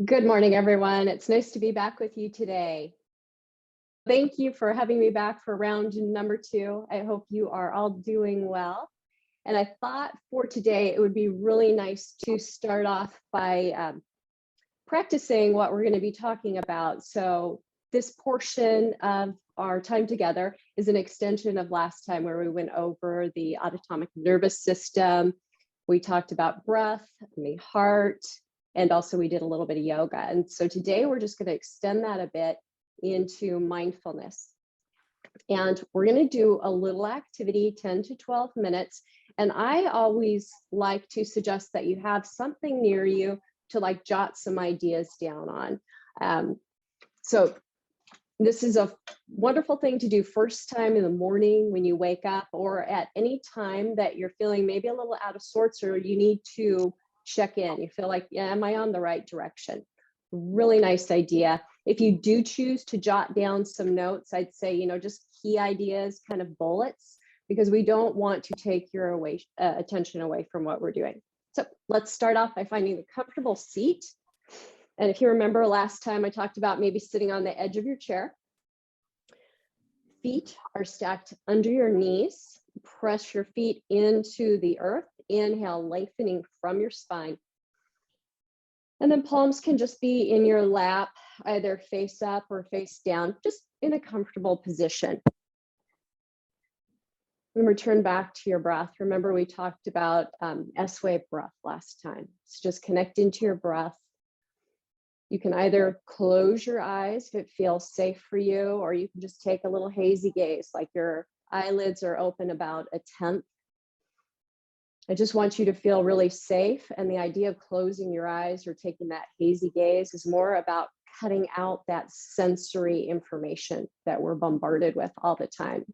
Good morning, everyone. It's nice to be back with you today. Thank you for having me back for round number 2. I hope you are all doing well. And I thought for today, it would be really nice to start off by practicing what we're going to be talking about. So this portion of our time together is an extension of last time where we went over the autonomic nervous system. We talked about breath, the heart, and also we did a little bit of yoga. And so today we're just going to extend that a bit into mindfulness. And we're going to do a little activity, 10 to 12 minutes. And I always like to suggest that you have something near you to like jot some ideas down on. So this is a wonderful thing to do first time in the morning when you wake up, or at any time that you're feeling maybe a little out of sorts, or you need to check in. You feel like, yeah, am I on the right direction? Really nice idea. If you do choose to jot down some notes, I'd say, just key ideas, kind of bullets, because we don't want to take your attention away from what we're doing. So let's start off by finding a comfortable seat. And if you remember last time I talked about maybe sitting on the edge of your chair. Feet are stacked under your knees. Press your feet into the earth. Inhale, lengthening from your spine. And then palms can just be in your lap, either face up or face down, just in a comfortable position. And return back to your breath. Remember, we talked about S-wave breath last time. So just connect into your breath. You can either close your eyes if it feels safe for you, or you can just take a little hazy gaze, like your eyelids are open about a tenth. I just want you to feel really safe. And the idea of closing your eyes or taking that hazy gaze is more about cutting out that sensory information that we're bombarded with all the time.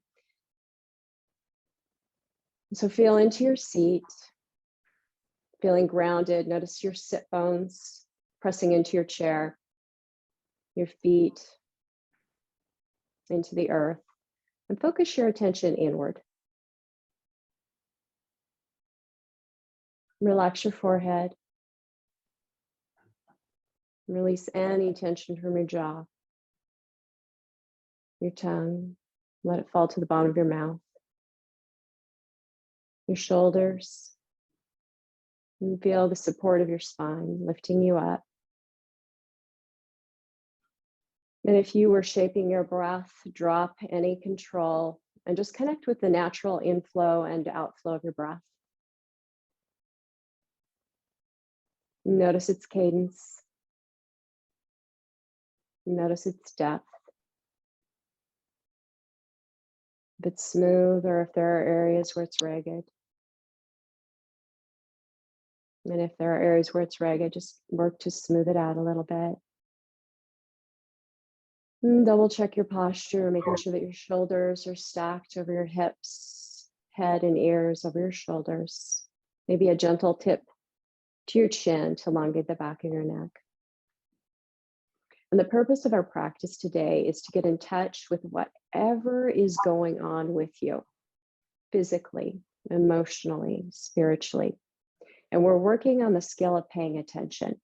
So feel into your seat, feeling grounded. Notice your sit bones pressing into your chair, your feet into the earth, and focus your attention inward. Relax your forehead. Release any tension from your jaw, your tongue. Let it fall to the bottom of your mouth, your shoulders. And feel the support of your spine lifting you up. And if you were shaping your breath, drop any control and just connect with the natural inflow and outflow of your breath. Notice its cadence. Notice its depth. If it's smooth or if there are areas where it's ragged. And if there are areas where it's ragged, just work to smooth it out a little bit. And double check your posture, making sure that your shoulders are stacked over your hips, head and ears over your shoulders. Maybe a gentle tip to your chin to elongate the back of your neck. And the purpose of our practice today is to get in touch with whatever is going on with you, physically, emotionally, spiritually. And we're working on the skill of paying attention,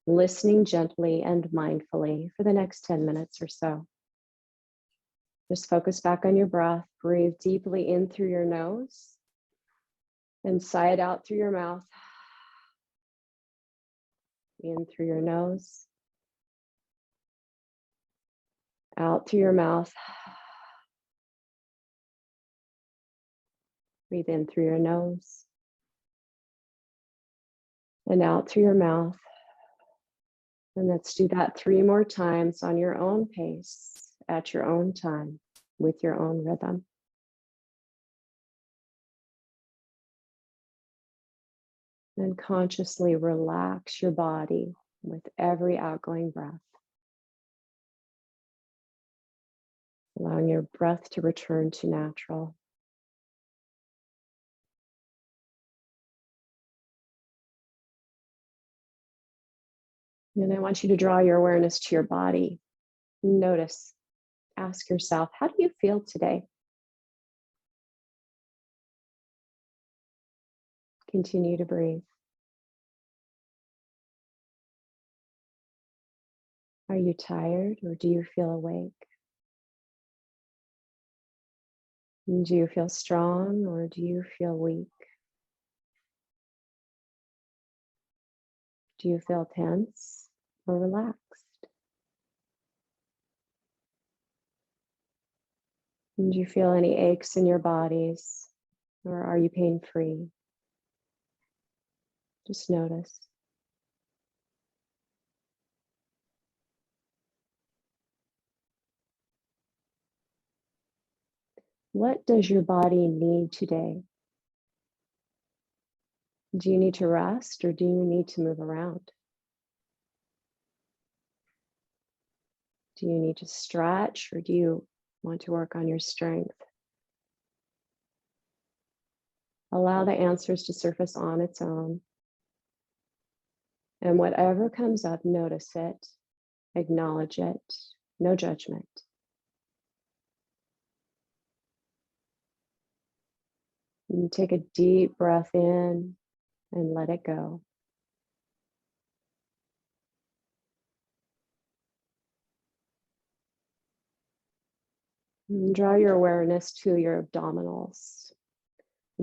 listening gently and mindfully for the next 10 minutes or so. Just focus back on your breath. Breathe deeply in through your nose and sigh it out through your mouth. In through your nose, out through your mouth. Breathe in through your nose and out through your mouth. And let's do that 3 more times on your own pace, at your own time, with your own rhythm. And consciously relax your body with every outgoing breath. Allowing your breath to return to natural. And I want you to draw your awareness to your body. Notice, ask yourself, how do you feel today? Continue to breathe. Are you tired or do you feel awake? And do you feel strong or do you feel weak? Do you feel tense or relaxed? And do you feel any aches in your bodies or are you pain-free? Just notice. What does your body need today? Do you need to rest or do you need to move around? Do you need to stretch or do you want to work on your strength? Allow the answers to surface on its own. And whatever comes up, notice it, acknowledge it, no judgment. And take a deep breath in and let it go. And draw your awareness to your abdominals.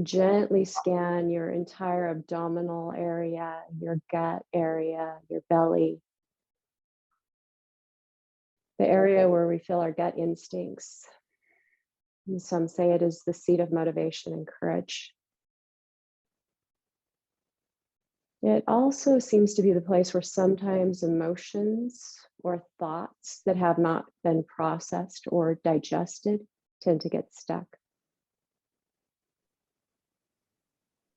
Gently scan your entire abdominal area, your gut area, your belly, the area where we feel our gut instincts. And some say it is the seat of motivation and courage. It also seems to be the place where sometimes emotions or thoughts that have not been processed or digested tend to get stuck.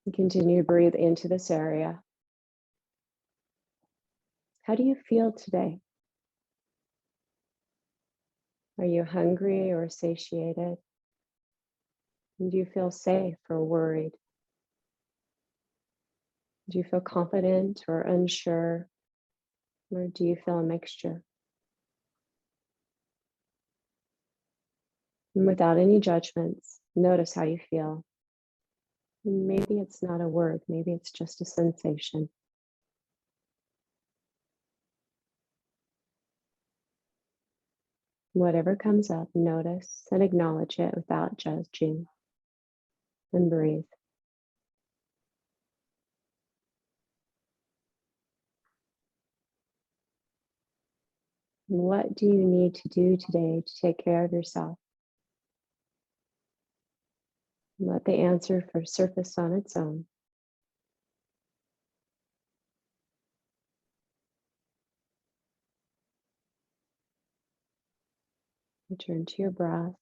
And continue to breathe into this area. How do you feel today? Are you hungry or satiated? And do you feel safe or worried? Do you feel confident or unsure? Or do you feel a mixture? And without any judgments, notice how you feel. Maybe it's not a word, maybe it's just a sensation. Whatever comes up, notice and acknowledge it without judging. And breathe. What do you need to do today to take care of yourself? Let the answer surface on its own. Return to your breath.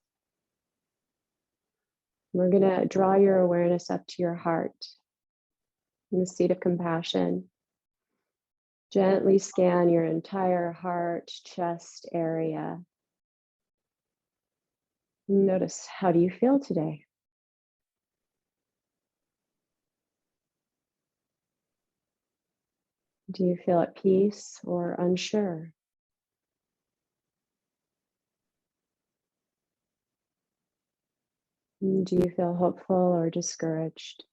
We're going to draw your awareness up to your heart in the seat of compassion. Gently scan your entire heart, chest area. Notice, how do you feel today? Do you feel at peace or unsure? Do you feel hopeful or discouraged?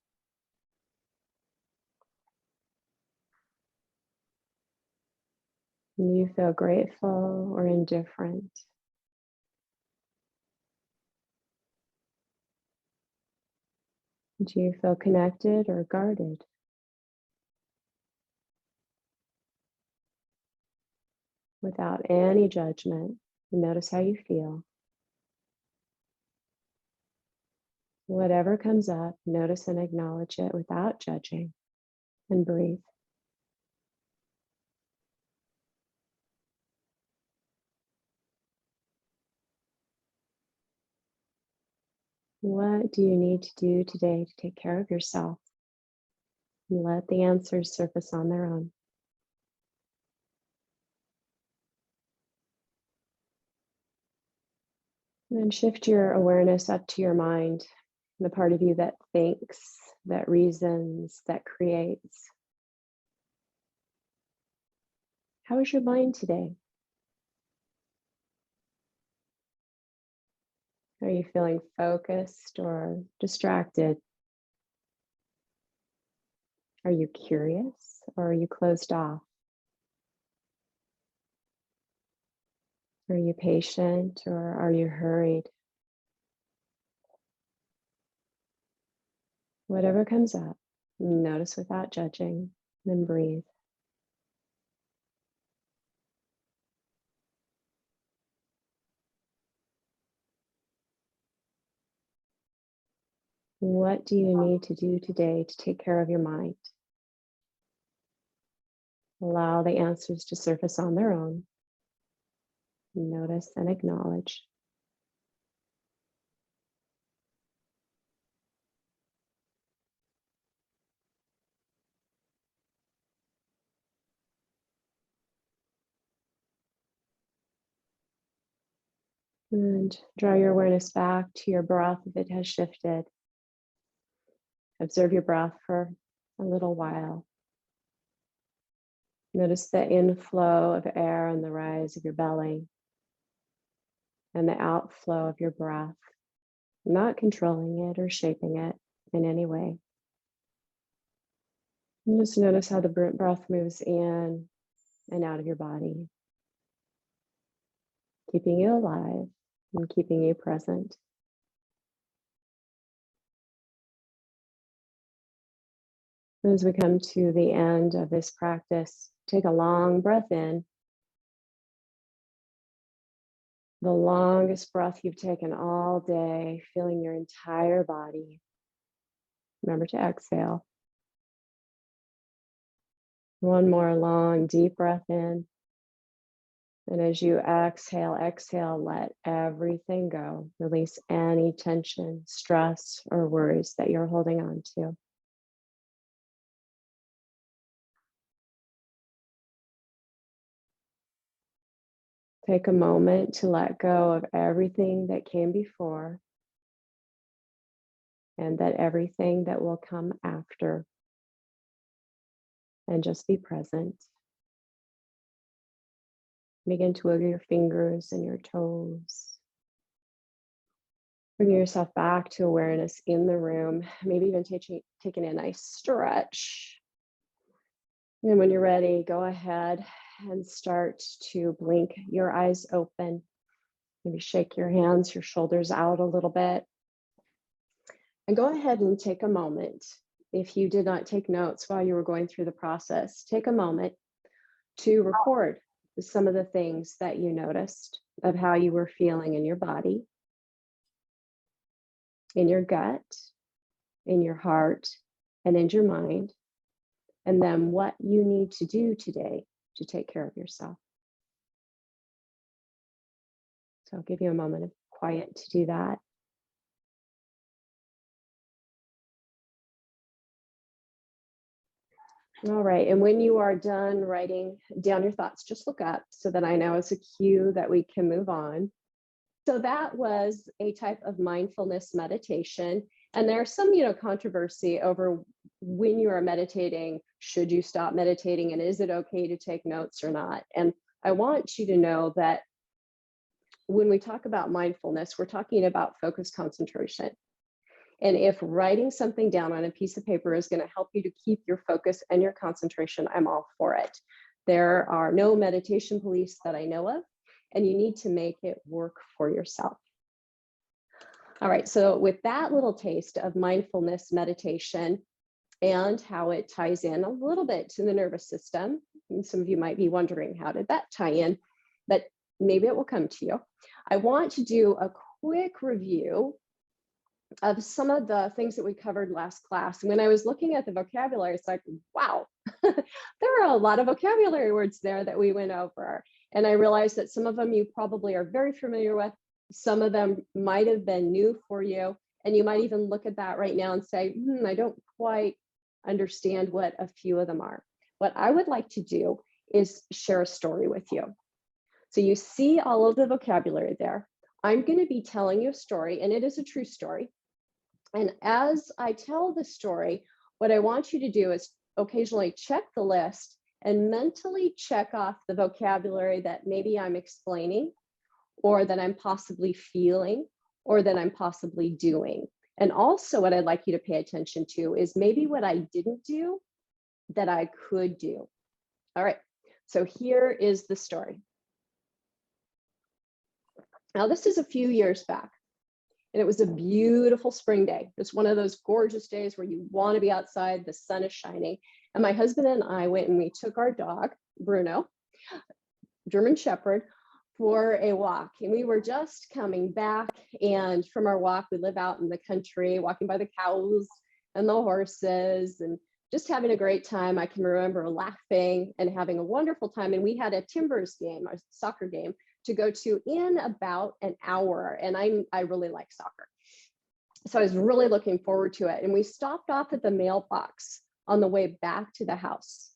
Do you feel grateful or indifferent? Do you feel connected or guarded? Without any judgment, notice how you feel. Whatever comes up, notice and acknowledge it without judging, and breathe. What do you need to do today to take care of yourself? And let the answers surface on their own. And then shift your awareness up to your mind, the part of you that thinks, that reasons, that creates. How is your mind today? Are you feeling focused or distracted? Are you curious or are you closed off? Are you patient or are you hurried? Whatever comes up, notice without judging, then breathe. What do you need to do today to take care of your mind? Allow the answers to surface on their own. Notice and acknowledge. And draw your awareness back to your breath if it has shifted. Observe your breath for a little while. Notice the inflow of air and the rise of your belly and the outflow of your breath, not controlling it or shaping it in any way. And just notice how the breath moves in and out of your body, keeping you alive and keeping you present. As we come to the end of this practice, take a long breath in. The longest breath you've taken all day, feeling your entire body. Remember to exhale. One more long, deep breath in. And as you exhale, let everything go. Release any tension, stress, or worries that you're holding on to. Take a moment to let go of everything that came before and that everything that will come after. And just be present. Begin to wiggle your fingers and your toes. Bring yourself back to awareness in the room, maybe even taking a nice stretch. And when you're ready, go ahead and start to blink your eyes open. Maybe shake your hands, your shoulders out a little bit. And go ahead and take a moment. If you did not take notes while you were going through the process, take a moment to record some of the things that you noticed of how you were feeling in your body, in your gut, in your heart, and in your mind, and then what you need to do today to take care of yourself. So I'll give you a moment of quiet to do that. All right, and when you are done writing down your thoughts, just look up so that I know it's a cue that we can move on. So that was a type of mindfulness meditation. And there's some, controversy over when you are meditating, should you stop meditating and is it okay to take notes or not? And I want you to know that when we talk about mindfulness, we're talking about focused concentration. And if writing something down on a piece of paper is going to help you to keep your focus and your concentration, I'm all for it. There are no meditation police that I know of, and you need to make it work for yourself. All right, so with that little taste of mindfulness meditation and how it ties in a little bit to the nervous system, and some of you might be wondering, how did that tie in? But maybe it will come to you. I want to do a quick review of some of the things that we covered last class. And when I was looking at the vocabulary, it's like, wow, there are a lot of vocabulary words there that we went over. And I realized that some of them you probably are very familiar with. Some of them might have been new for you. And you might even look at that right now and say, I don't quite understand what a few of them are. What I would like to do is share a story with you. So you see all of the vocabulary there. I'm going to be telling you a story, and it is a true story. And as I tell the story, what I want you to do is occasionally check the list and mentally check off the vocabulary that maybe I'm explaining, or that I'm possibly feeling, or that I'm possibly doing. And also what I'd like you to pay attention to is maybe what I didn't do that I could do. All right, so here is the story. Now, this is a few years back, and it was a beautiful spring day. It's one of those gorgeous days where you want to be outside, the sun is shining. And my husband and I went and we took our dog, Bruno, German Shepherd, for a walk. And we were just coming back, and from our walk, we live out in the country, walking by the cows and the horses and just having a great time. I can remember laughing and having a wonderful time. And we had a Timbers game, a soccer game, to go to in about an hour. And I really like soccer. So I was really looking forward to it. And we stopped off at the mailbox on the way back to the house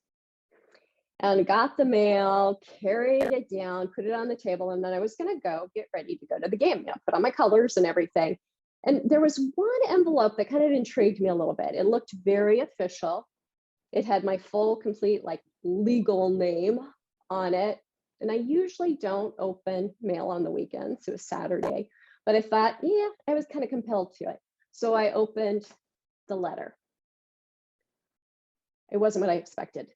and got the mail, carried it down, put it on the table. And then I was going to go get ready to go to the game, put on my colors and everything. And there was one envelope that kind of intrigued me a little bit. It looked very official. It had my full, complete, like legal name on it. And I usually don't open mail on the weekends. It was Saturday, but I thought, yeah, I was kind of compelled to it. So I opened the letter. It wasn't what I expected.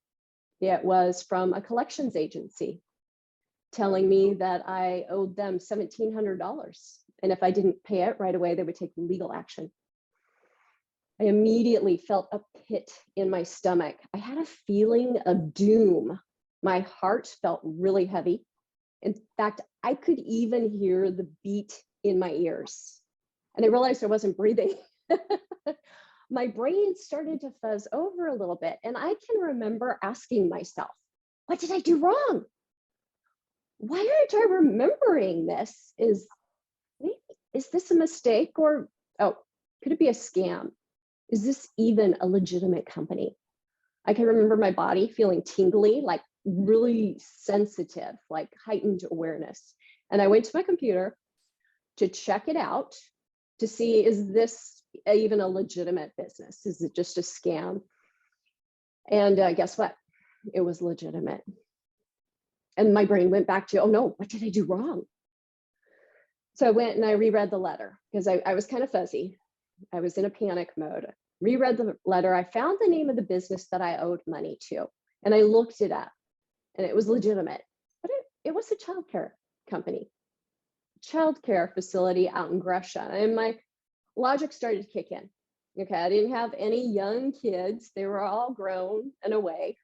It was from a collections agency telling me that I owed them $1,700. And if I didn't pay it right away, they would take legal action. I immediately felt a pit in my stomach. I had a feeling of doom. My heart felt really heavy. In fact, I could even hear the beat in my ears. And I realized I wasn't breathing. My brain started to fuzz over a little bit. And I can remember asking myself, what did I do wrong? Why aren't I remembering this? Is this a mistake? Or, oh, could it be a scam? Is this even a legitimate company? I can remember my body feeling tingly, like really sensitive, like heightened awareness. And I went to my computer to check it out to see, is this even a legitimate business? Is it just a scam? And guess what? It was legitimate. And my brain went back to, oh no, what did I do wrong? So I went and I reread the letter because I was kind of fuzzy. I was in a panic mode. Reread the letter. I found the name of the business that I owed money to, and I looked it up, and it was legitimate. But it was a childcare company, childcare facility out in Gresham. And my logic started to kick in. Okay, I didn't have any young kids. They were all grown and away.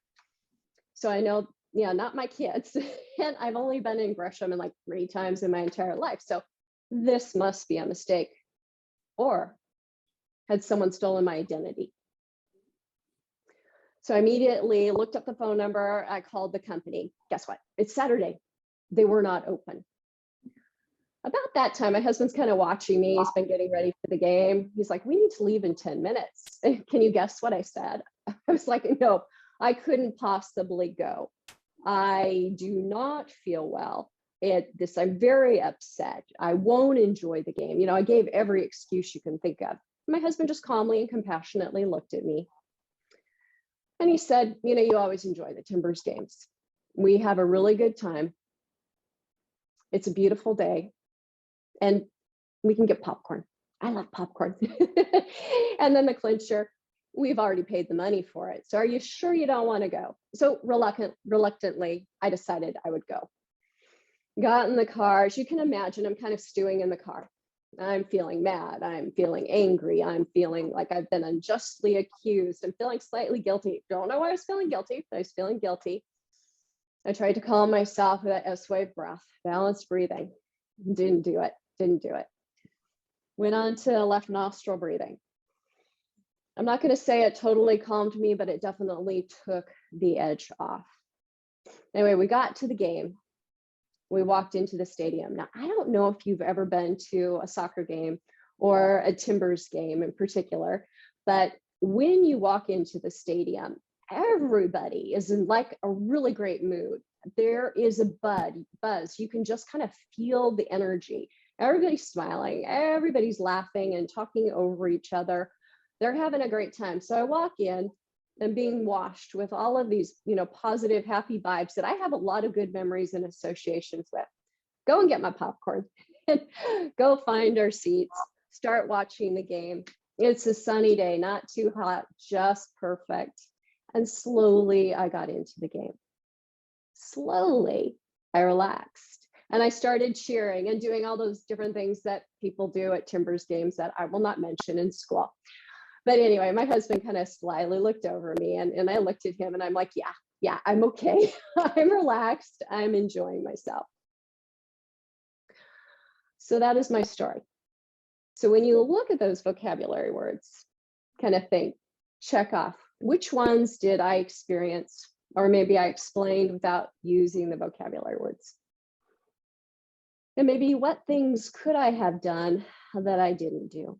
So I know, yeah, not my kids. And I've only been in Gresham like 3 times in my entire life. So this must be a mistake. Or had someone stolen my identity? So I immediately looked up the phone number. I called the company. Guess what? It's Saturday. They were not open. About that time, my husband's kind of watching me. He's been getting ready for the game. He's like, we need to leave in 10 minutes. Can you guess what I said? I was like, no, I couldn't possibly go. I do not feel well. I'm very upset. I won't enjoy the game. I gave every excuse you can think of. My husband just calmly and compassionately looked at me. And he said, you always enjoy the Timbers games. We have a really good time. It's a beautiful day. And we can get popcorn. I love popcorn. And then the clincher, we've already paid the money for it. So are you sure you don't want to go? So reluctantly, I decided I would go. Got in the car. As you can imagine, I'm kind of stewing in the car. I'm feeling mad. I'm feeling angry. I'm feeling like I've been unjustly accused. I'm feeling slightly guilty. Don't know why I was feeling guilty, but I was feeling guilty. I tried to calm myself with that S-wave breath, balanced breathing. Didn't do it. Went on to left nostril breathing. I'm not going to say it totally calmed me, but it definitely took the edge off. Anyway, we got to the game. We walked into the stadium. Now, I don't know if you've ever been to a soccer game or a Timbers game in particular, but when you walk into the stadium, everybody is in like a really great mood. There is a buzz. You can just kind of feel the energy. Everybody's smiling, everybody's laughing and talking over each other. They're having a great time. So I walk in and being washed with all of these, positive, happy vibes that I have a lot of good memories and associations with. Go and get my popcorn and go find our seats, start watching the game. It's a sunny day, not too hot, just perfect. And slowly I got into the game. Slowly I relaxed. And I started cheering and doing all those different things that people do at Timbers games that I will not mention in school. But anyway, my husband kind of slyly looked over me, and I looked at him and I'm like, yeah, I'm okay. I'm relaxed. I'm enjoying myself. So that is my story. So when you look at those vocabulary words, kind of think, check off, which ones did I experience, or maybe I explained without using the vocabulary words? And maybe what things could I have done that I didn't do?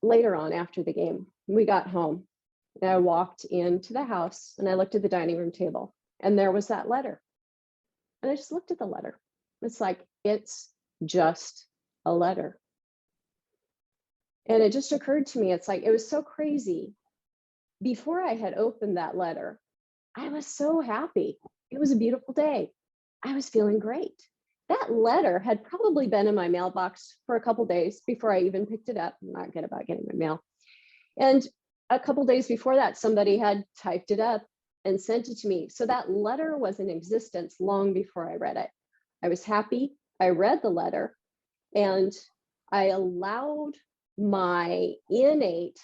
Later on, after the game, we got home and I walked into the house and I looked at the dining room table and there was that letter. And I just looked at the letter. It's like, it's just a letter. And it just occurred to me, it's like, it was so crazy. Before I had opened that letter, I was so happy. It was a beautiful day. I was feeling great. That letter had probably been in my mailbox for a couple of days before I even picked it up. I'm not good about getting my mail. And a couple of days before that, somebody had typed it up and sent it to me. So that letter was in existence long before I read it. I was happy. I read the letter and I allowed my innate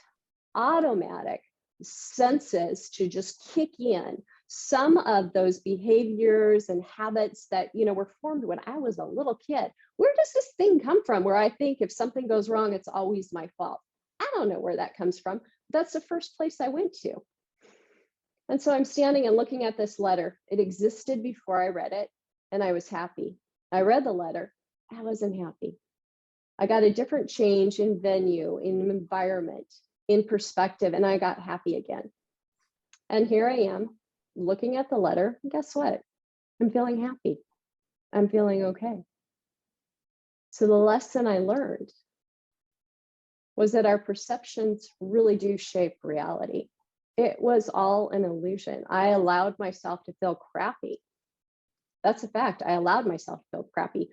automatic senses to just kick in some of those behaviors and habits that, were formed when I was a little kid. Where does this thing come from where I think if something goes wrong, it's always my fault? I don't know where that comes from. That's the first place I went to. And so I'm standing and looking at this letter. It existed before I read it, and I was happy. I read the letter. I wasn't happy. I got a different change in venue, in environment, in perspective, and I got happy again. And here I am looking at the letter. And guess what? I'm feeling happy. I'm feeling okay. So the lesson I learned was that our perceptions really do shape reality. It was all an illusion. I allowed myself to feel crappy. That's a fact. I allowed myself to feel crappy,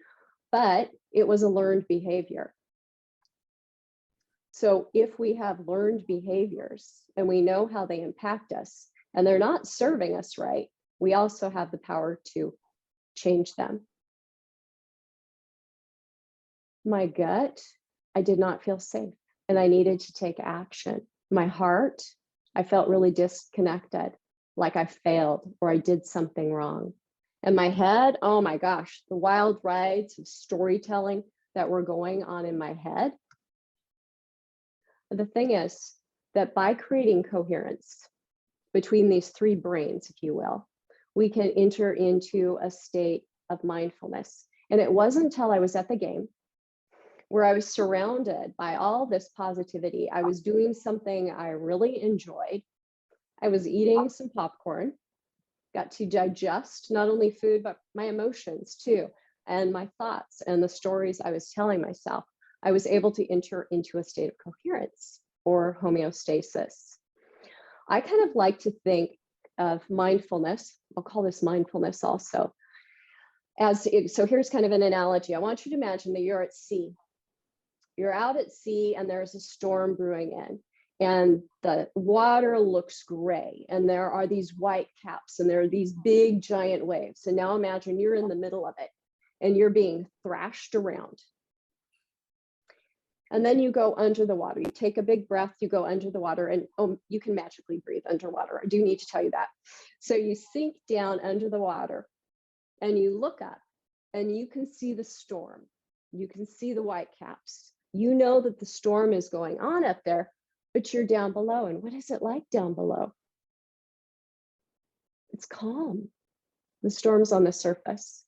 but it was a learned behavior. So if we have learned behaviors and we know how they impact us and they're not serving us right, we also have the power to change them. My gut, I did not feel safe and I needed to take action. My heart, I felt really disconnected, like I failed or I did something wrong. And my head, oh my gosh, the wild rides of storytelling that were going on in my head. The thing is that by creating coherence between these three brains, if you will, we can enter into a state of mindfulness. And it wasn't until I was at the game where I was surrounded by all this positivity. I was doing something I really enjoyed. I was eating some popcorn, got to digest not only food, but my emotions too, and my thoughts and the stories I was telling myself. I was able to enter into a state of coherence or homeostasis. I kind of like to think of mindfulness, I'll call this mindfulness also, so here's kind of an analogy. I want you to imagine that you're at sea. You're out at sea and there's a storm brewing in and the water looks gray and there are these white caps and there are these big giant waves. And now imagine you're in the middle of it and you're being thrashed around. And then you go under the water. You take a big breath, you go under the water, and you can magically breathe underwater. I do need to tell you that. So you sink down under the water and you look up and you can see the storm. You can see the white caps. You know that the storm is going on up there, but you're down below. And what is it like down below? It's calm. The storm's on the surface.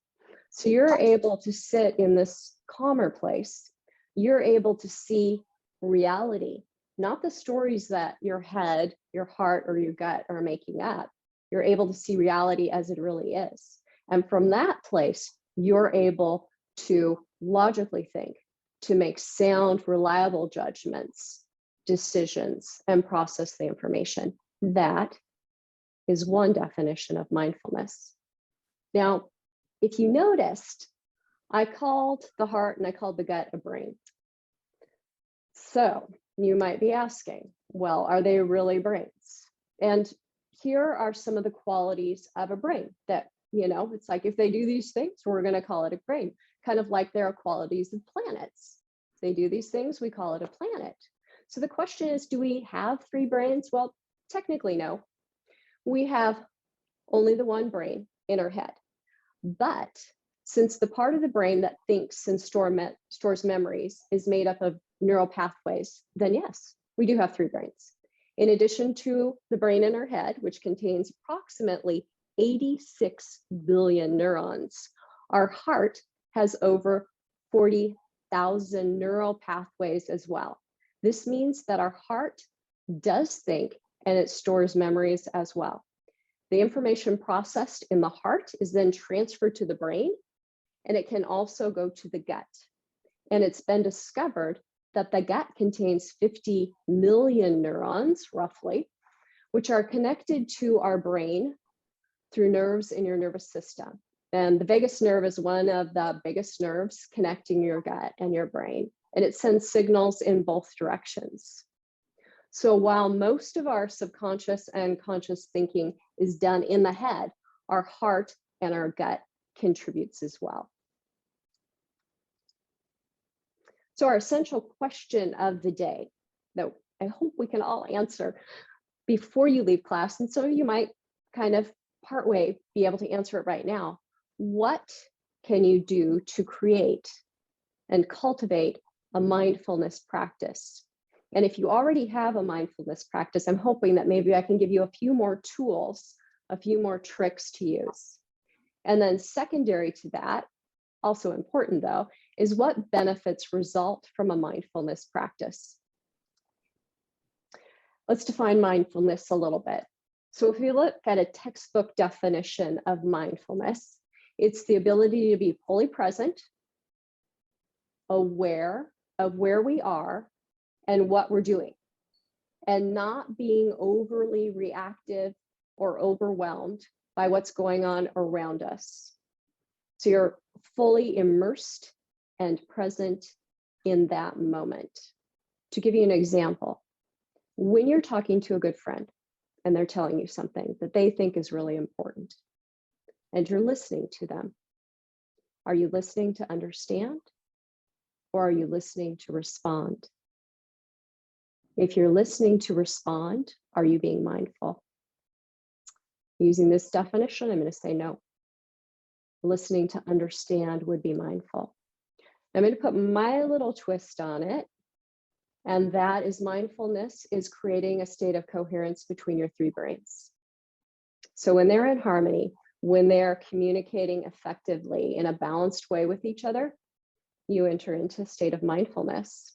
So you're able to sit in this calmer place. You're able to see reality, not the stories that your head, your heart, or your gut are making up. You're able to see reality as it really is. And from that place, you're able to logically think, to make sound, reliable judgments, decisions, and process the information. That is one definition of mindfulness. Now, if you noticed, I called the heart and I called the gut a brain. So you might be asking, well, are they really brains? And here are some of the qualities of a brain that, it's like if they do these things, we're going to call it a brain, kind of like there are qualities of planets. If they do these things, we call it a planet. So the question is, do we have 3 brains? Well, technically, no. We have only the one brain in our head. But since the part of the brain that thinks and stores memories is made up of neural pathways, then yes, we do have 3 brains. In addition to the brain in our head, which contains approximately 86 billion neurons, our heart has over 40,000 neural pathways as well. This means that our heart does think and it stores memories as well. The information processed in the heart is then transferred to the brain, and it can also go to the gut. And it's been discovered that the gut contains 50 million neurons, roughly, which are connected to our brain through nerves in your nervous system. And the vagus nerve is one of the biggest nerves connecting your gut and your brain, and it sends signals in both directions. So while most of our subconscious and conscious thinking is done in the head, our heart and our gut contributes as well. So our essential question of the day that I hope we can all answer before you leave class, and some of you might kind of partway be able to answer it right now. What can you do to create and cultivate a mindfulness practice? And if you already have a mindfulness practice, I'm hoping that maybe I can give you a few more tools, a few more tricks to use. And then secondary to that, also important though, is what benefits result from a mindfulness practice. Let's define mindfulness a little bit. So if you look at a textbook definition of mindfulness, it's the ability to be fully present, aware of where we are and what we're doing, and not being overly reactive or overwhelmed by what's going on around us. So you're fully immersed and present in that moment. To give you an example, when you're talking to a good friend and they're telling you something that they think is really important, and you're listening to them, are you listening to understand, or are you listening to respond? If you're listening to respond, are you being mindful? Using this definition, I'm going to say no. Listening to understand would be mindful. I'm going to put my little twist on it, and that is mindfulness is creating a state of coherence between your 3 brains. So when they're in harmony, when they're communicating effectively in a balanced way with each other, you enter into a state of mindfulness.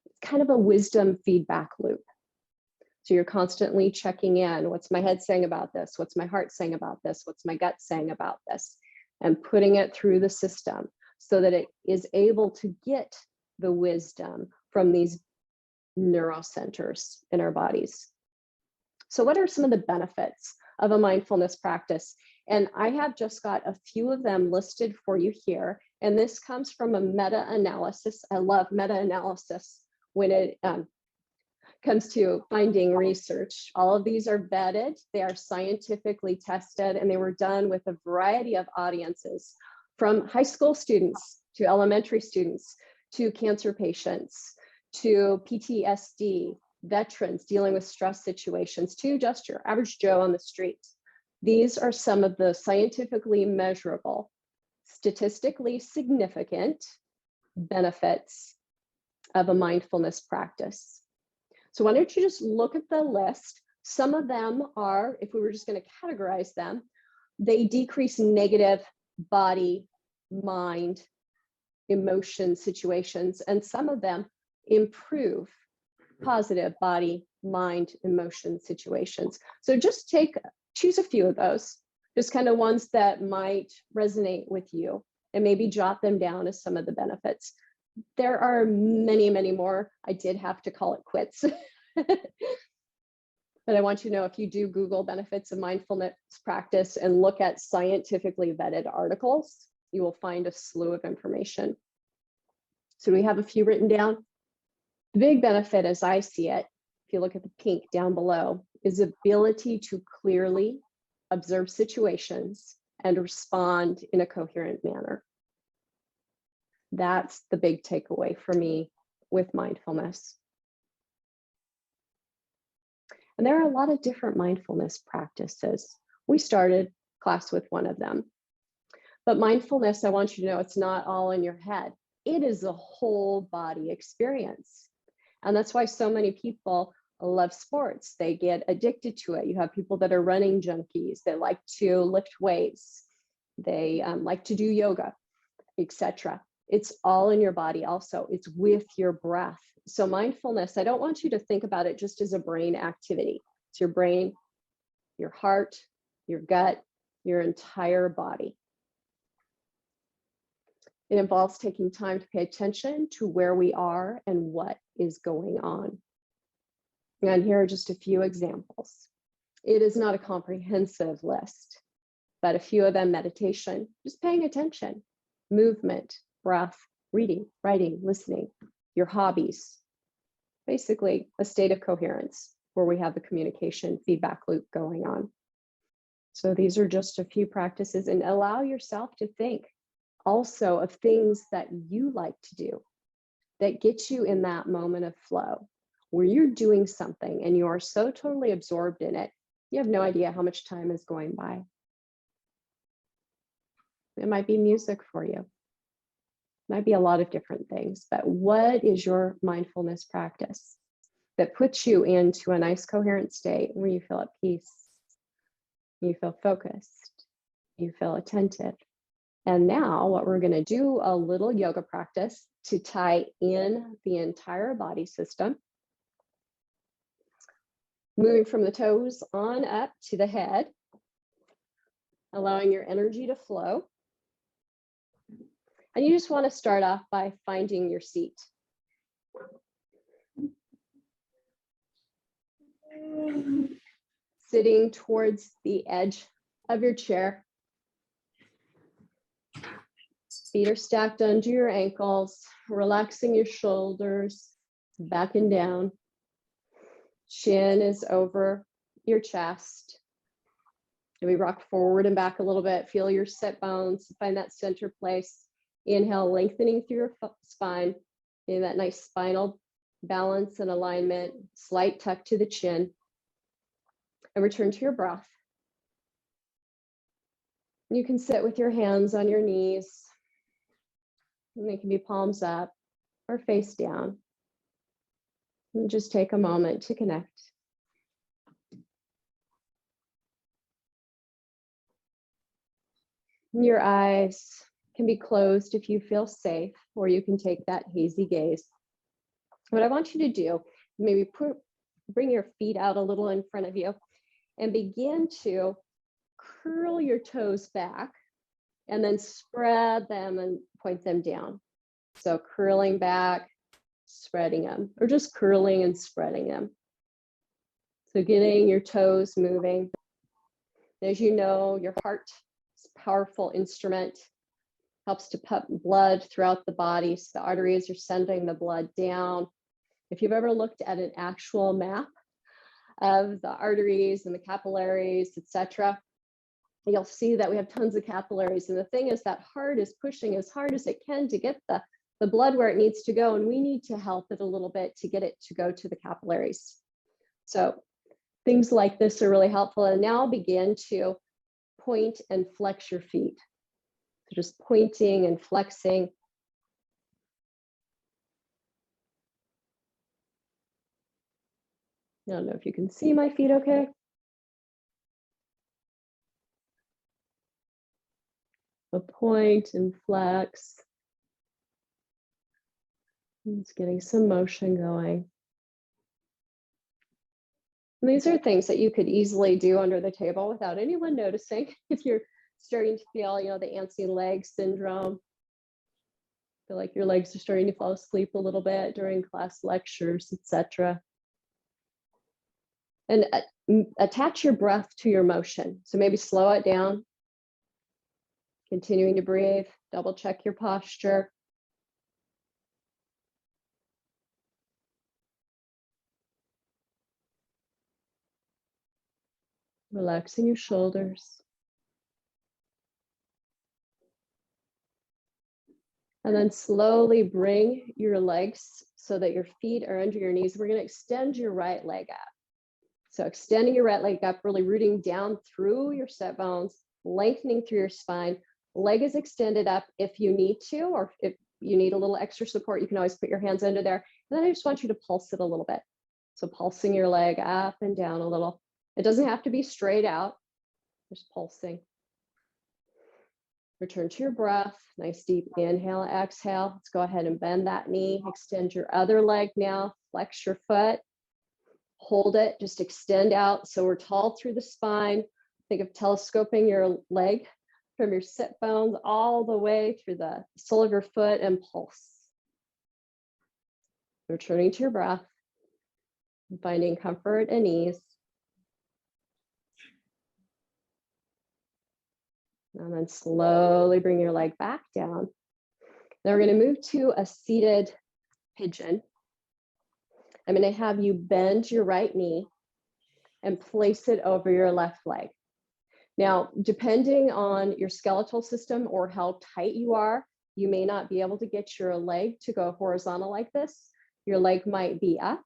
It's kind of a wisdom feedback loop. So you're constantly checking in. What's my head saying about this? What's my heart saying about this? What's my gut saying about this? And putting it through the system so that it is able to get the wisdom from these neurocenters in our bodies. So what are some of the benefits of a mindfulness practice? And I have just got a few of them listed for you here. And this comes from a meta-analysis. I love meta-analysis when it comes to finding research. All of these are vetted, they are scientifically tested, and they were done with a variety of audiences, from high school students to elementary students to cancer patients to PTSD, veterans dealing with stress situations, to just your average Joe on the street. These are some of the scientifically measurable, statistically significant benefits of a mindfulness practice. So why don't you just look at the list? Some of them are, if we were just going to categorize them, they decrease negative body, mind, emotion situations, and some of them improve positive body, mind, emotion situations. So just choose a few of those, just kind of ones that might resonate with you, and maybe jot them down as some of the benefits. There are many, many more. I did have to call it quits. But I want you to know, if you do Google benefits of mindfulness practice and look at scientifically vetted articles, you will find a slew of information. So we have a few written down. The big benefit, as I see it, if you look at the pink down below, is ability to clearly observe situations and respond in a coherent manner. That's the big takeaway for me with mindfulness. And there are a lot of different mindfulness practices. We started class with one of them. But mindfulness, I want you to know, it's not all in your head. It is a whole body experience. And that's why so many people love sports. They get addicted to it. You have people that are running junkies. They like to lift weights. They like to do yoga, etc. It's all in your body also. It's with your breath. So mindfulness, I don't want you to think about it just as a brain activity. It's your brain, your heart, your gut, your entire body. It involves taking time to pay attention to where we are and what is going on. And here are just a few examples. It is not a comprehensive list, but a few of them: meditation, just paying attention, movement, breath, reading, writing, listening, your hobbies, basically a state of coherence where we have the communication feedback loop going on. So these are just a few practices, and allow yourself to think also of things that you like to do that get you in that moment of flow where you're doing something and you are so totally absorbed in it, you have no idea how much time is going by. It might be music for you. It might be a lot of different things, but what is your mindfulness practice that puts you into a nice coherent state where you feel at peace, you feel focused, you feel attentive? And now what we're going to do, a little yoga practice to tie in the entire body system, moving from the toes on up to the head, allowing your energy to flow. And you just want to start off by finding your seat. Sitting towards the edge of your chair. Feet are stacked under your ankles, relaxing your shoulders, back and down. Chin is over your chest. And we rock forward and back a little bit. Feel your sit bones, find that center place. Inhale, lengthening through your spine, in that nice spinal balance and alignment, slight tuck to the chin. And return to your breath. You can sit with your hands on your knees. And they can be palms up or face down. And just take a moment to connect. Your eyes can be closed if you feel safe, or you can take that hazy gaze. What I want you to do, maybe bring your feet out a little in front of you and begin to curl your toes back and then spread them and point them down. So curling back, spreading them, or just curling and spreading them. So getting your toes moving. As you know, your heart is a powerful instrument, helps to pump blood throughout the body. So the arteries are sending the blood down. If you've ever looked at an actual map of the arteries and the capillaries, etc., you'll see that we have tons of capillaries. And the thing is that heart is pushing as hard as it can to get the blood where it needs to go. And we need to help it a little bit to get it to go to the capillaries. So things like this are really helpful. And now begin to point and flex your feet. So just pointing and flexing. I don't know if you can see my feet okay. A point and flex. It's getting some motion going. And these are things that you could easily do under the table without anyone noticing. If you're starting to feel, the antsy leg syndrome, feel like your legs are starting to fall asleep a little bit during class lectures, etc. And attach your breath to your motion. So maybe slow it down, continuing to breathe, double check your posture. Relaxing your shoulders. And then slowly bring your legs so that your feet are under your knees. We're going to extend your right leg up. So extending your right leg up, really rooting down through your sit bones, lengthening through your spine. Leg is extended up if you need to, or if you need a little extra support, you can always put your hands under there. And then I just want you to pulse it a little bit. So pulsing your leg up and down a little. It doesn't have to be straight out, just pulsing. Return to your breath. Nice deep inhale, exhale. Let's go ahead and bend that knee. Extend your other leg now. Flex your foot. Hold it. Just extend out. So we're tall through the spine. Think of telescoping your leg from your sit bones all the way through the sole of your foot and pulse. Returning to your breath. Finding comfort and ease. And then slowly bring your leg back down. Now we're going to move to a seated pigeon. I'm going to have you bend your right knee and place it over your left leg. Now, depending on your skeletal system or how tight you are, you may not be able to get your leg to go horizontal like this. Your leg might be up.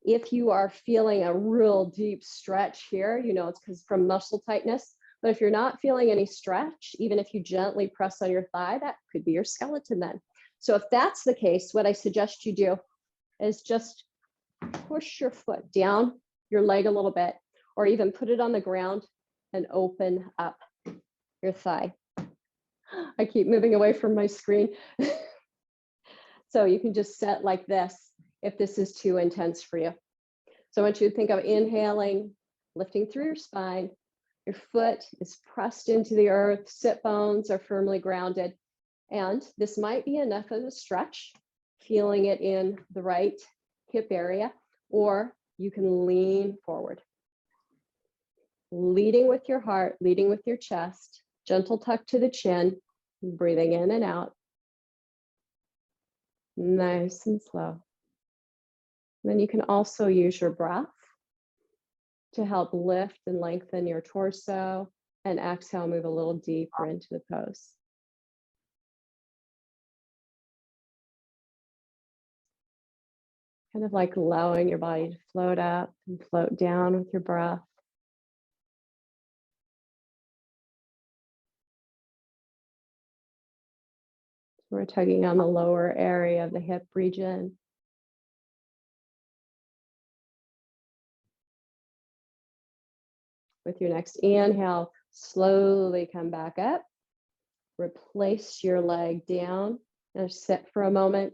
If you are feeling a real deep stretch here, you know it's because from muscle tightness. But if you're not feeling any stretch, even if you gently press on your thigh, that could be your skeleton then. So if that's the case, what I suggest you do is just push your foot down your leg a little bit, or even put it on the ground and open up your thigh. I keep moving away from my screen. So you can just set like this if this is too intense for you. So I want you to think of inhaling, lifting through your spine. Your foot is pressed into the earth, sit bones are firmly grounded. And this might be enough of a stretch, feeling it in the right hip area, or you can lean forward. Leading with your heart, leading with your chest, gentle tuck to the chin, breathing in and out. Nice and slow. And then you can also use your breath to help lift and lengthen your torso, and exhale, move a little deeper into the pose. Kind of like allowing your body to float up and float down with your breath. We're tugging on the lower area of the hip region. With your next inhale, slowly come back up. Replace your leg down and sit for a moment.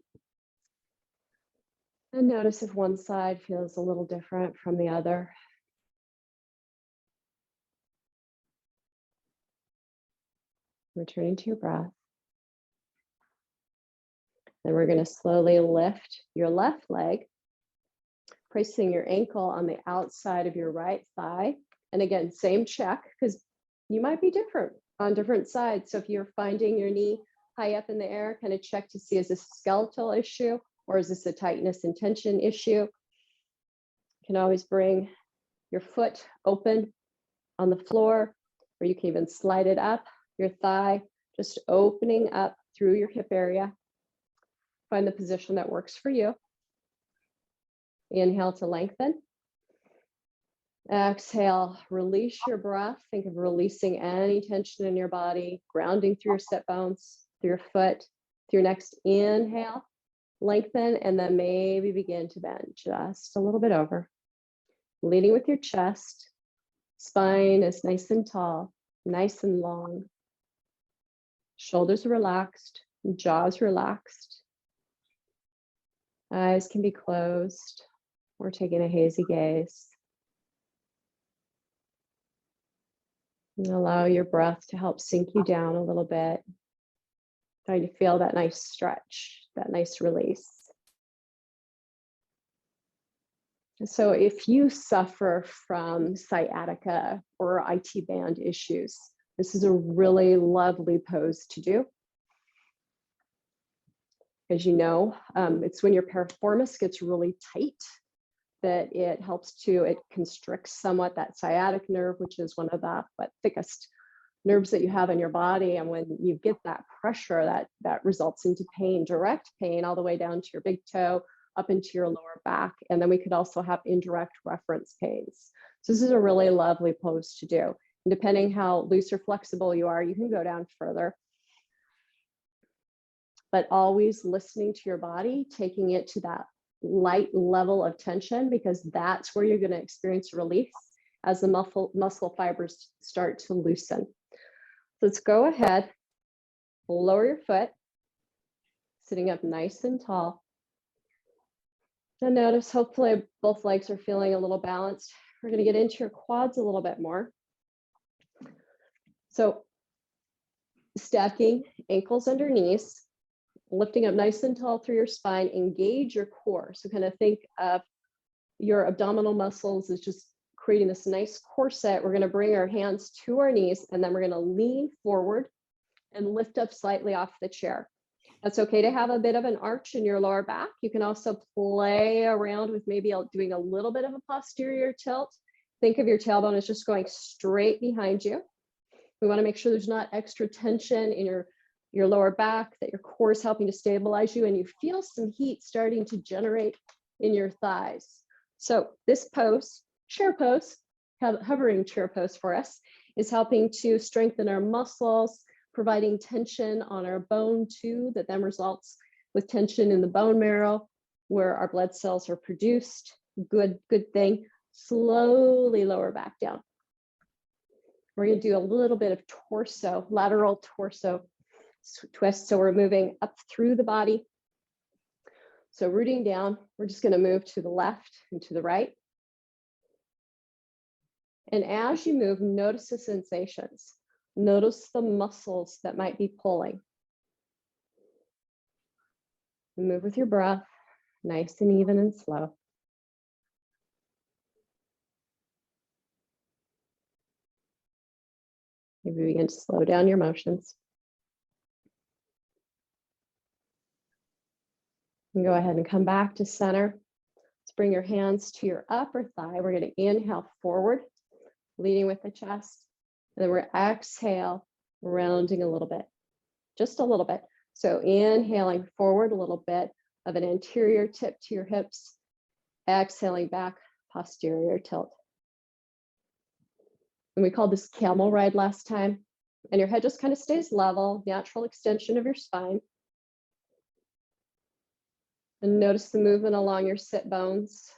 And notice if one side feels a little different from the other. Returning to your breath. Then we're going to slowly lift your left leg, placing your ankle on the outside of your right thigh. And again, same check, because you might be different on different sides. So if you're finding your knee high up in the air, kind of check to see, is this a skeletal issue or is this a tightness and tension issue? You can always bring your foot open on the floor, or you can even slide it up your thigh, just opening up through your hip area. Find the position that works for you. Inhale to lengthen. Exhale, release your breath. Think of releasing any tension in your body, grounding through your sit bones, through your foot. Through your next inhale, lengthen, and then maybe begin to bend just a little bit over. Leading with your chest. Spine is nice and tall, nice and long. Shoulders relaxed, jaws relaxed. Eyes can be closed or taking a hazy gaze. And allow your breath to help sink you down a little bit. Try to feel that nice stretch, that nice release. So if you suffer from sciatica or IT band issues, this is a really lovely pose to do. As you know, it's when your piriformis gets really tight that it constricts somewhat that sciatic nerve, which is one of the thickest nerves that you have in your body. And when you get that pressure, that results into pain, direct pain, all the way down to your big toe, up into your lower back. And then we could also have indirect reference pains. So this is a really lovely pose to do. And depending how loose or flexible you are, you can go down further. But always listening to your body, taking it to that light level of tension, because that's where you're going to experience relief as the muscle fibers start to loosen. So let's go ahead, lower your foot, sitting up nice and tall. And notice, hopefully both legs are feeling a little balanced. We're going to get into your quads a little bit more. So stacking ankles under knees, lifting up nice and tall through your spine, engage your core. So kind of think of your abdominal muscles as just creating this nice corset. We're going to bring our hands to our knees, and then we're going to lean forward and lift up slightly off the chair. It's okay to have a bit of an arch in your lower back. You can also play around with maybe doing a little bit of a posterior tilt. Think of your tailbone as just going straight behind you. We want to make sure there's not extra tension in your lower back, that your core is helping to stabilize you, and you feel some heat starting to generate in your thighs. So this pose, chair pose, hovering chair pose for us, is helping to strengthen our muscles, providing tension on our bone too, that then results with tension in the bone marrow where our blood cells are produced. Good thing. Slowly lower back down. We're going to do a little bit of torso, lateral torso twist. So we're moving up through the body. So rooting down, we're just going to move to the left and to the right. And as you move, notice the sensations. Notice the muscles that might be pulling. Move with your breath, nice and even and slow. Maybe begin to slow down your motions. And go ahead and come back to center. Let's bring your hands to your upper thigh. We're going to inhale forward, leading with the chest. And then we're exhale, rounding a little bit, just a little bit. So inhaling forward, a little bit of an anterior tip to your hips, exhaling back, posterior tilt. And we called this camel ride last time. And your head just kind of stays level, natural extension of your spine. And notice the movement along your sit bones.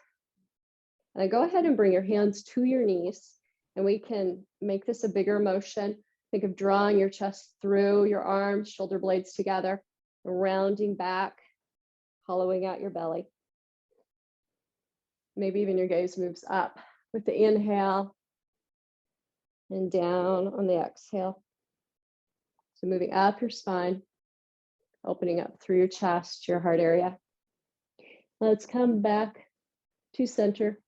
And then go ahead and bring your hands to your knees. And we can make this a bigger motion. Think of drawing your chest through your arms, shoulder blades together, rounding back, hollowing out your belly. Maybe even your gaze moves up with the inhale and down on the exhale. So moving up your spine, opening up through your chest, your heart area. Let's come back to center.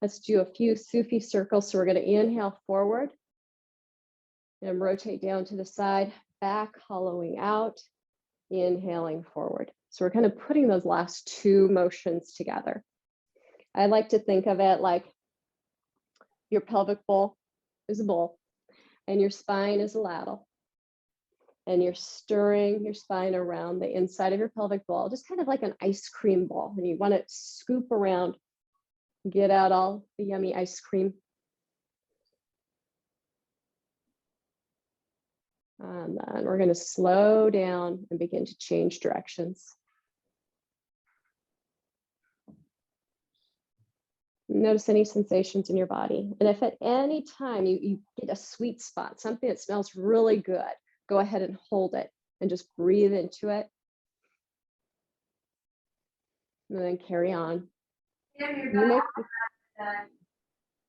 Let's do a few Sufi circles. So we're going to inhale forward and rotate down to the side, back, hollowing out, inhaling forward. So we're kind of putting those last two motions together. I like to think of it like your pelvic bowl is a bowl and your spine is a ladle. And you're stirring your spine around the inside of your pelvic bowl, just kind of like an ice cream bowl. And you want to scoop around, get out all the yummy ice cream. And then we're going to slow down and begin to change directions. Notice any sensations in your body. And if at any time you get a sweet spot, something that smells really good, go ahead and hold it and just breathe into it. And then carry on.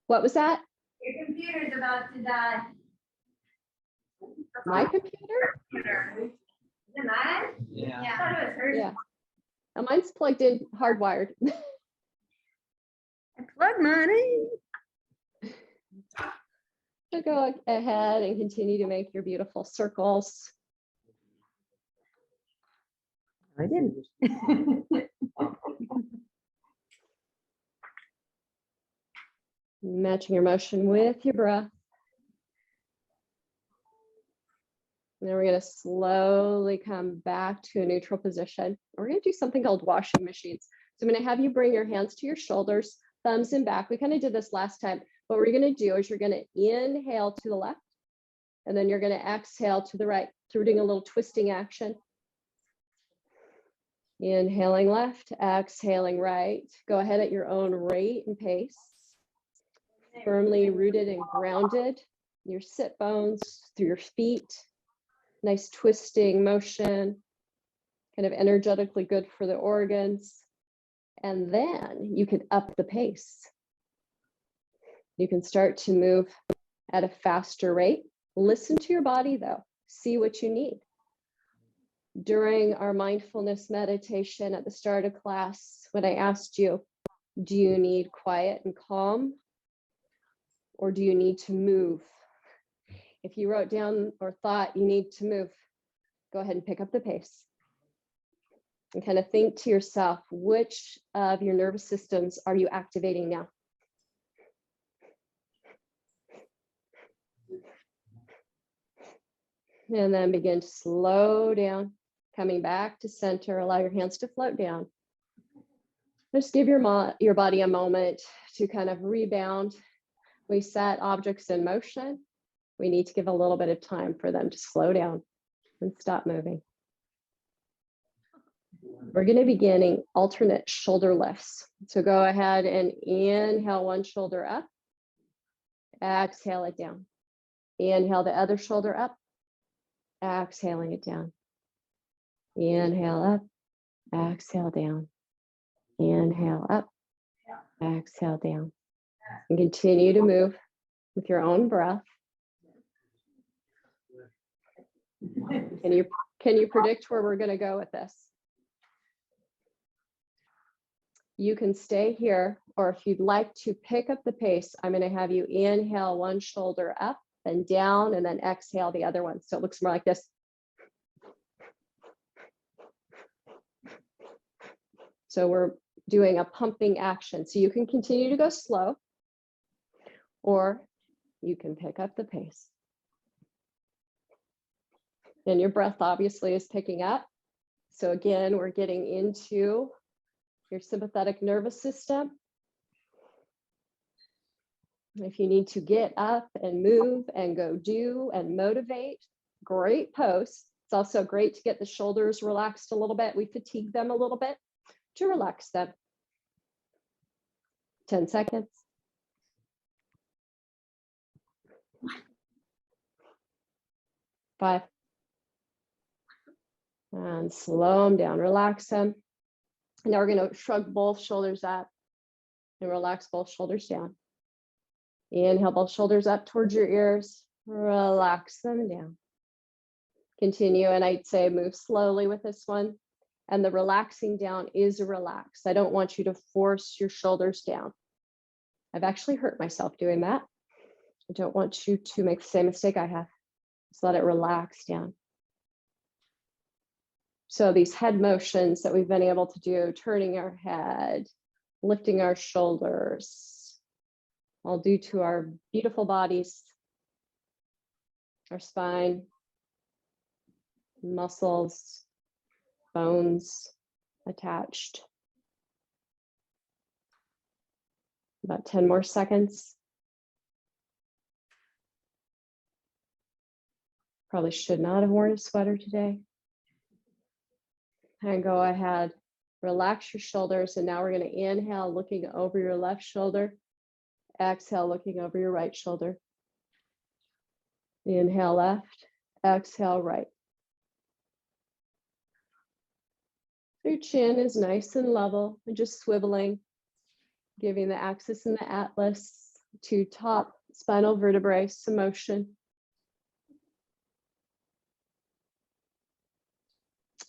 What was that? Your computer's about to die. My computer? Is it mine? Yeah. I thought it was hers. Yeah. Now mine's plugged in, hardwired. I plugged mine in. So go ahead and continue to make your beautiful circles. I didn't. Matching your motion with your breath. And then we're going to slowly come back to a neutral position. We're going to do something called washing machines. So I'm going to have you bring your hands to your shoulders, thumbs in back. We kind of did this last time. What we're going to do is you're going to inhale to the left, and then you're going to exhale to the right. So we're doing a little twisting action. Inhaling left, exhaling right. Go ahead at your own rate and pace. Firmly rooted and grounded. Your sit bones through your feet. Nice twisting motion, kind of energetically good for the organs. And then you can up the pace. You can start to move at a faster rate. Listen to your body though, see what you need. During our mindfulness meditation at the start of class, when I asked you, do you need quiet and calm? Or do you need to move? If you wrote down or thought you need to move, go ahead and pick up the pace. And kind of think to yourself, which of your nervous systems are you activating now? And then begin to slow down, coming back to center. Allow your hands to float down. Just give your body a moment to kind of rebound. We set objects in motion. We need to give a little bit of time for them to slow down and stop moving. We're going to be beginning alternate shoulder lifts. So go ahead and inhale one shoulder up. Exhale it down. Inhale the other shoulder up. Exhaling it down. Inhale up. Exhale down. Inhale up. Exhale down. And continue to move with your own breath. Can you predict where we're going to go with this? You can stay here, or if you'd like to pick up the pace, I'm going to have you inhale one shoulder up and down, and then exhale the other one. So it looks more like this. So we're doing a pumping action. So you can continue to go slow, or you can pick up the pace. And your breath obviously is picking up. So again, we're getting into your sympathetic nervous system. If you need to get up and move and go do and motivate, great pose. It's also great to get the shoulders relaxed a little bit. We fatigue them a little bit to relax them. 10 seconds. 5. And slow them down, relax them. Now we're going to shrug both shoulders up and relax both shoulders down. Inhale both shoulders up towards your ears, relax them down. Continue, and I'd say move slowly with this one. And the relaxing down is a relax. I don't want you to force your shoulders down. I've actually hurt myself doing that. I don't want you to make the same mistake I have. Just let it relax down. So these head motions that we've been able to do, turning our head, lifting our shoulders, all due to our beautiful bodies, our spine, muscles, bones attached. About 10 more seconds. Probably should not have worn a sweater today. And go ahead, relax your shoulders. And now we're going to inhale, looking over your left shoulder. Exhale, looking over your right shoulder. Inhale left, exhale right. Your chin is nice and level and just swiveling, giving the axis and the atlas to top spinal vertebrae some motion.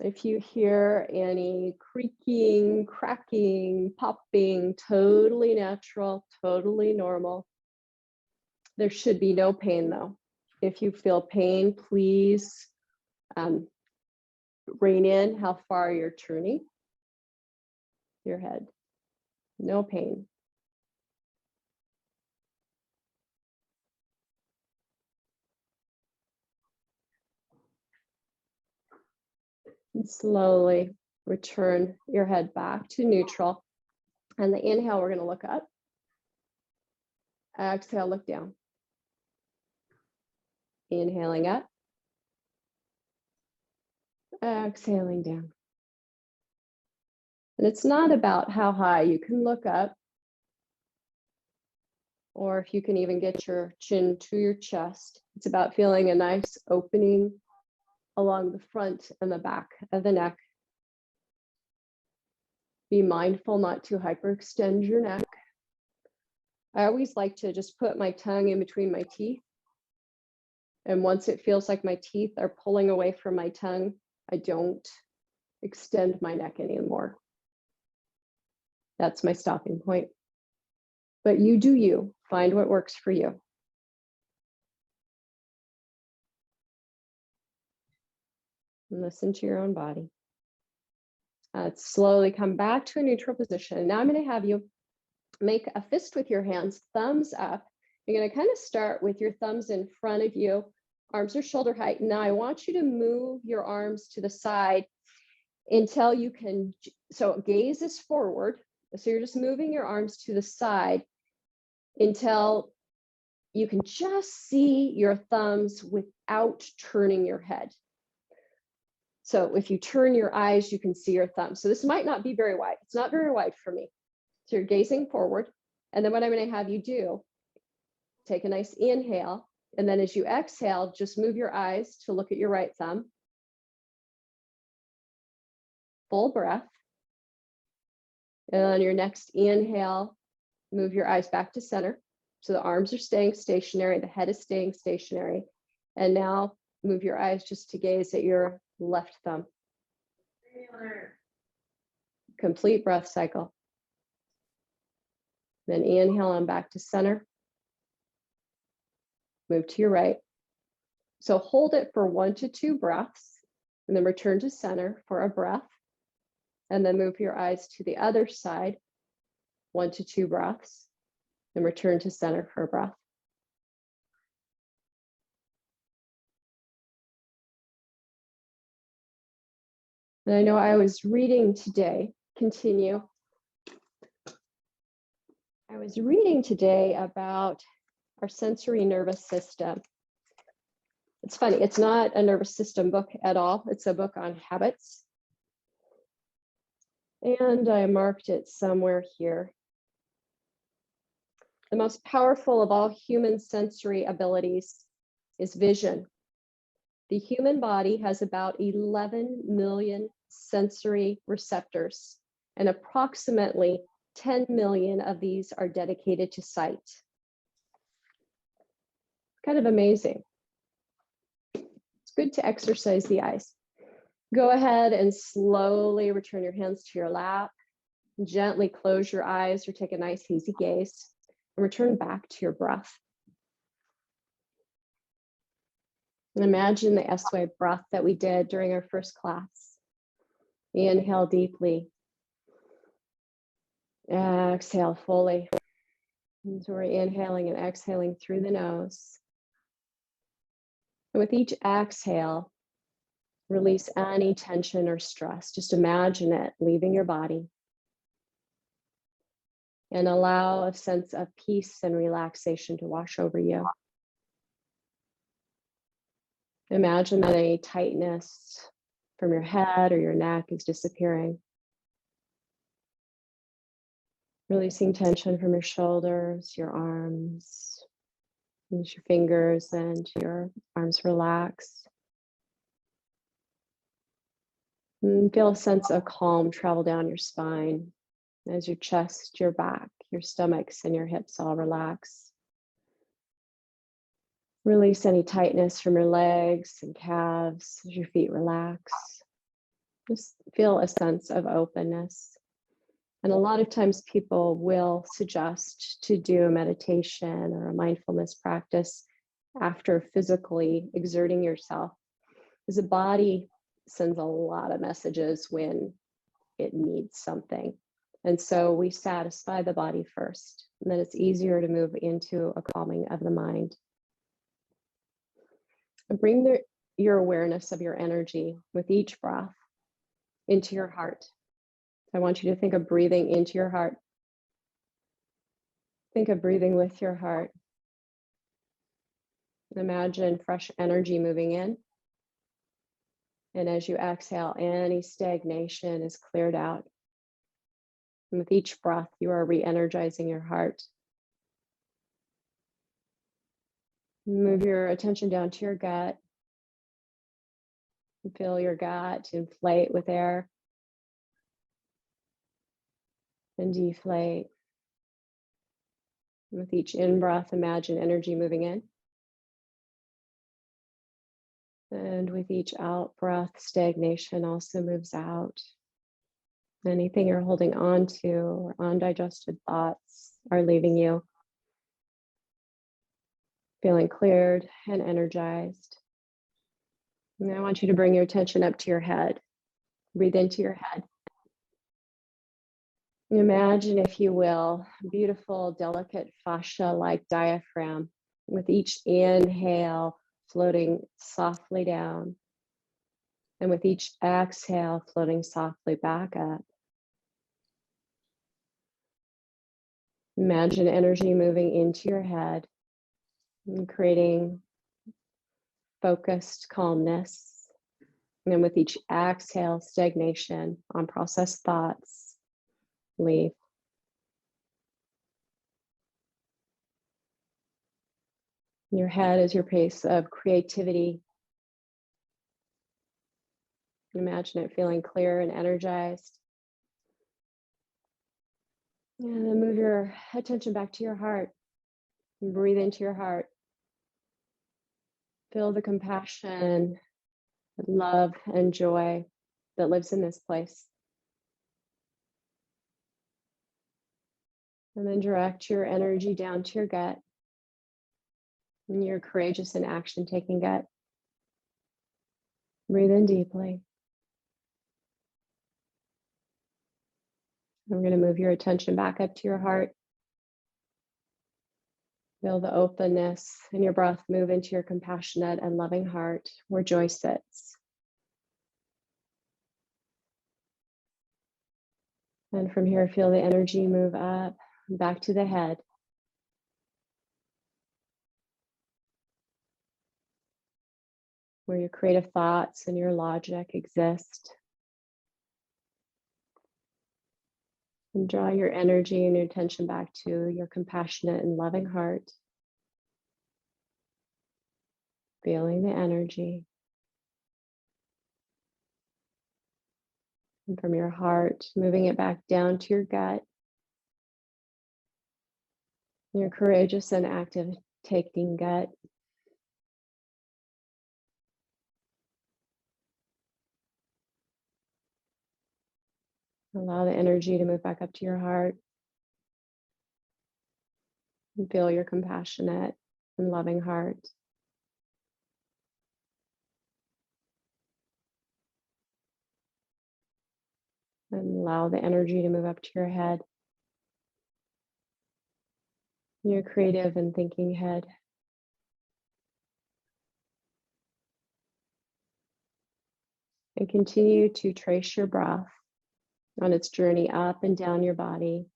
If you hear any creaking, cracking, popping, totally natural, totally normal. There should be no pain though. If you feel pain, please rein in how far you're turning your head. No pain. And slowly return your head back to neutral. And the inhale, we're going to look up. Exhale, look down. Inhaling up. Exhaling down. And it's not about how high you can look up, or if you can even get your chin to your chest. It's about feeling a nice opening along the front and the back of the neck. Be mindful not to hyperextend your neck. I always like to just put my tongue in between my teeth. And once it feels like my teeth are pulling away from my tongue, I don't extend my neck anymore. That's my stopping point. But you do you. Find what works for you. And listen to your own body. Slowly come back to a neutral position. Now I'm going to have you make a fist with your hands, thumbs up. You're going to kind of start with your thumbs in front of you. Arms are shoulder height. Now I want you to move your arms to the side until you can, so gaze is forward. So you're just moving your arms to the side until you can just see your thumbs without turning your head. So if you turn your eyes, you can see your thumbs. So this might not be very wide. It's not very wide for me. So you're gazing forward. And then what I'm going to have you do, take a nice inhale. And then as you exhale, just move your eyes to look at your right thumb. Full breath. And on your next inhale, move your eyes back to center. So the arms are staying stationary, the head is staying stationary. And now move your eyes just to gaze at your left thumb. Complete breath cycle. Then inhale on back to center. Move to your right. So hold it for 1 to 2 breaths, and then return to center for a breath. And then move your eyes to the other side, 1 to 2 breaths, and return to center for a breath. And I know I was reading today, continue. I was reading today about our sensory nervous system. It's funny, it's not a nervous system book at all. It's a book on habits. And I marked it somewhere here. The most powerful of all human sensory abilities is vision. The human body has about 11 million sensory receptors, and approximately 10 million of these are dedicated to sight. Kind of amazing. It's good to exercise the eyes. Go ahead and slowly return your hands to your lap. Gently close your eyes or take a nice easy gaze and return back to your breath. And imagine the S-wave breath that we did during our first class. Inhale deeply. Exhale fully. And so we're inhaling and exhaling through the nose. And with each exhale, release any tension or stress. Just imagine it leaving your body. And allow a sense of peace and relaxation to wash over you. Imagine that any tightness from your head or your neck is disappearing. Releasing tension from your shoulders, your arms, and your fingers, and your arms relax. And feel a sense of calm travel down your spine as your chest, your back, your stomachs, and your hips all relax. Release any tightness from your legs and calves as your feet relax. Just feel a sense of openness. And a lot of times people will suggest to do a meditation or a mindfulness practice after physically exerting yourself, because the body sends a lot of messages when it needs something. And so we satisfy the body first, and then it's easier to move into a calming of the mind. And bring your awareness of your energy with each breath into your heart. I want you to think of breathing into your heart. Think of breathing with your heart. Imagine fresh energy moving in. And as you exhale, any stagnation is cleared out. And with each breath, you are re-energizing your heart. Move your attention down to your gut. And feel your gut inflate with air and deflate. And with each in-breath, imagine energy moving in. And with each out-breath, stagnation also moves out. Anything you're holding on to or undigested thoughts are leaving you, feeling cleared and energized. And I want you to bring your attention up to your head. Breathe into your head. Imagine, if you will, a beautiful, delicate fascia-like diaphragm with each inhale floating softly down, and with each exhale floating softly back up. Imagine energy moving into your head and creating focused calmness. And with each exhale, stagnation, unprocessed thoughts leave. Your head is your place of creativity. Imagine it feeling clear and energized. And then move your attention back to your heart and breathe into your heart. Feel the compassion, love, and joy that lives in this place. And then direct your energy down to your gut and your courageous and action-taking gut. Breathe in deeply. I'm going to move your attention back up to your heart. Feel the openness in your breath move into your compassionate and loving heart where joy sits. And from here, feel the energy move up back to the head. Where your creative thoughts and your logic exist. And draw your energy and your attention back to your compassionate and loving heart. Feeling the energy. And from your heart, moving it back down to your gut. Your courageous and active taking gut. Allow the energy to move back up to your heart. And feel your compassionate and loving heart. And allow the energy to move up to your head. Your creative and thinking head. And continue to trace your breath on its journey up and down your body.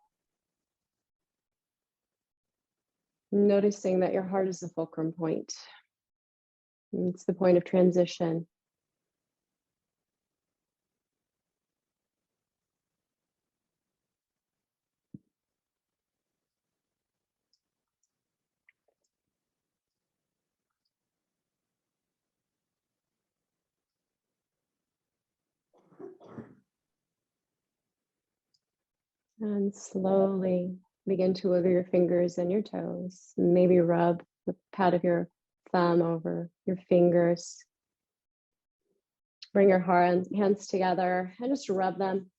Noticing that your heart is the fulcrum point. It's the point of transition. And slowly begin to wiggle your fingers and your toes. Maybe rub the pad of your thumb over your fingers. Bring your hands together and just rub them,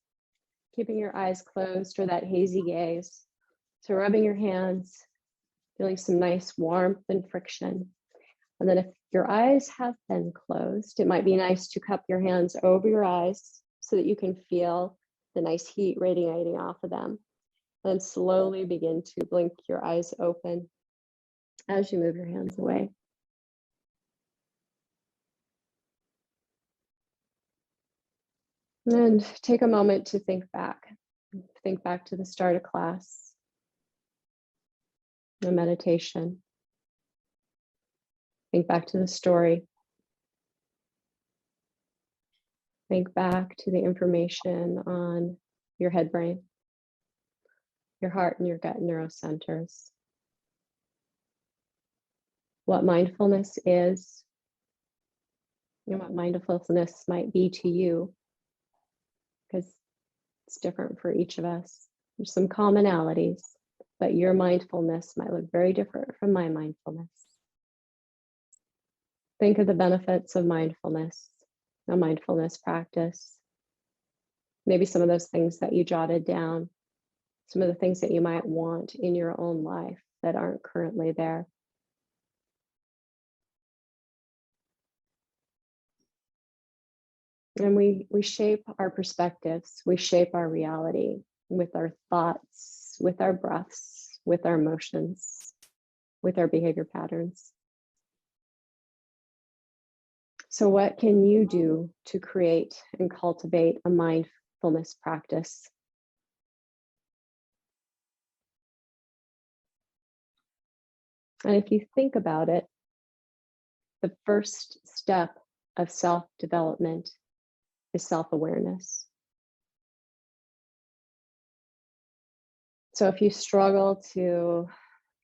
keeping your eyes closed or that hazy gaze. So rubbing your hands, feeling some nice warmth and friction. And then if your eyes have been closed, it might be nice to cup your hands over your eyes so that you can feel the nice heat radiating off of them. And slowly begin to blink your eyes open as you move your hands away. And take a moment to think back. Think back to the start of class, the meditation. Think back to the story. Think back to the information on your head brain, your heart and your gut neurocenters. What mindfulness is, and what mindfulness might be to you, because it's different for each of us. There's some commonalities, but your mindfulness might look very different from my mindfulness. Think of the benefits of mindfulness, a mindfulness practice. Maybe some of those things that you jotted down, some of the things that you might want in your own life that aren't currently there. And we shape our perspectives, we shape our reality with our thoughts, with our breaths, with our emotions, with our behavior patterns. So what can you do to create and cultivate a mindfulness practice? And if you think about it, the first step of self-development is self-awareness. So if you struggle to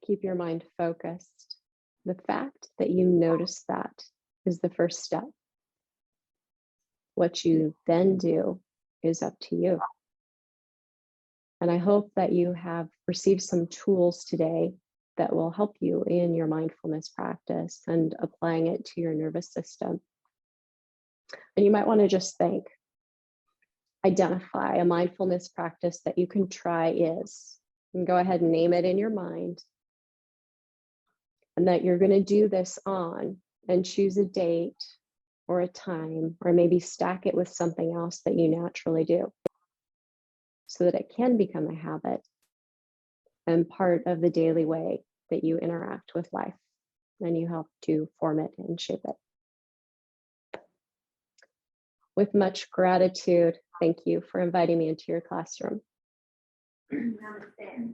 keep your mind focused, the fact that you notice that is the first step. What you then do is up to you. And I hope that you have received some tools today that will help you in your mindfulness practice and applying it to your nervous system. And you might want to just think, identify a mindfulness practice that you can try is, and go ahead and name it in your mind. And that you're going to do this on, and choose a date or a time, or maybe stack it with something else that you naturally do, so that it can become a habit and part of the daily way that you interact with life, and you help to form it and shape it. With much gratitude, thank you for inviting me into your classroom. Namaste.